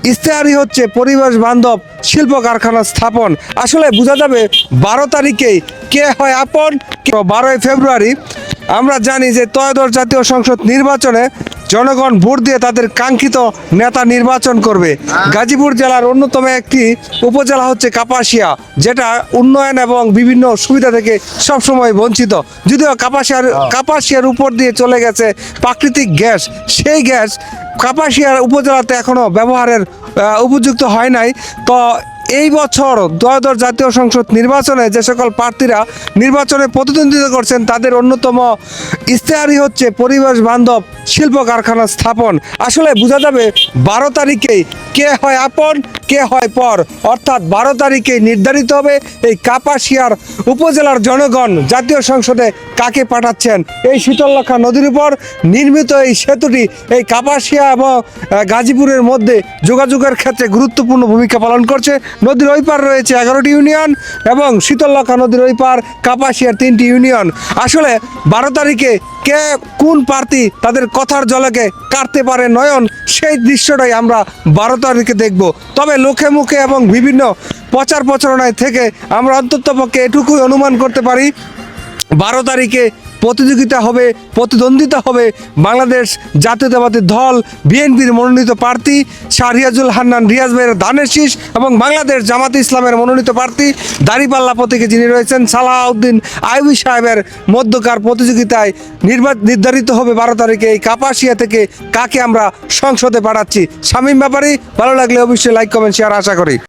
ইশতেহারই হচ্ছে পরিবেশ বান্ধব শিল্প কারখানা স্থাপন। আসলে বোঝা যাবে 12 তারিখেই কে হয় আপন। 12ই ফেব্রুয়ারি আমরা জানি যে ত্রয়োদশ জাতীয় সংসদ নির্বাচনে জনগণ ভোট দিয়ে তাদের কাঙ্ক্ষিত নেতা নির্বাচন করবে। গাজীপুর জেলার অন্যতম একটি উপজেলা হচ্ছে কাপাসিয়া, যেটা উন্নয়ন এবং বিভিন্ন সুবিধা থেকে সবসময় বঞ্চিত। যদিও কাপাসিয়ার উপর দিয়ে চলে গেছে প্রাকৃতিক গ্যাস, সেই গ্যাস কাপাসিয়ার উপজেলাতে এখনো ব্যবহারের উপযুক্ত হয় নাই। তো এই বছর ত্রয়োদশ জাতীয় সংসদ নির্বাচনে যে সকল প্রার্থীরা নির্বাচনে প্রতিদ্বন্দ্বিতা করছেন তাদের অন্যতম ইশতেহারই হচ্ছে পরিবেশ বান্ধব শিল্প কারখানা স্থাপন। আসলে বোঝা যাবে 12 তারিখেই কে হয় আপন কে হয় পর, অর্থাৎ 12 তারিখেই নির্ধারিত হবে এই কাপাসিয়ার উপজেলার জনগণ জাতীয় সংসদে কাকে পাঠাচ্ছেন। এই শীতললক্ষা নদীর উপর নির্মিত এই সেতুটি এই কাপাসিয়া এবং গাজীপুরের মধ্যে যোগাযোগের ক্ষেত্রে গুরুত্বপূর্ণ ভূমিকা পালন করছে। নদীর ওই পার রয়েছে 11টি ইউনিয়ন এবং শীতললক্ষা নদীর ওই পার কাপাসিয়ার 3টি ইউনিয়ন। আসলে 12 তারিখে কে কোন প্রার্থী তাদের কথার জলকে কাটতে পারে নয়ন, সেই দৃশ্যটাই আমরা 12 তারিখে দেখব। তবে লোকে মুখে এবং বিভিন্ন প্রচার প্রচারণায় থেকে আমরা অন্ততপক্ষে এটুকুই অনুমান করতে পারি 12 তারিখে প্রতিদ্বন্দ্বিতা হবে বাংলাদেশ জাতীয়তাবাদী দল বিএনপির মনোনীত প্রার্থী শাহরিয়াজুল হান্নান রিয়াজ ভাইয়ের ধানের শীষ এবং বাংলাদেশ জামাতে ইসলামের মনোনীত প্রার্থী দাঁড়িপাল্লা প্রতীকে যিনি রয়েছেন সালাউদ্দিন আইয়ুবী সাহেবের মধ্যকার প্রতিযোগিতায় নির্ধারিত হবে 12 তারিখে এই কাপাসিয়া থেকে কাকে আমরা সংসদে পাঠাচ্ছি। শামীম ব্যাপারী, ভালো লাগলে অবশ্যই লাইক কমেন্ট শেয়ার আশা করি।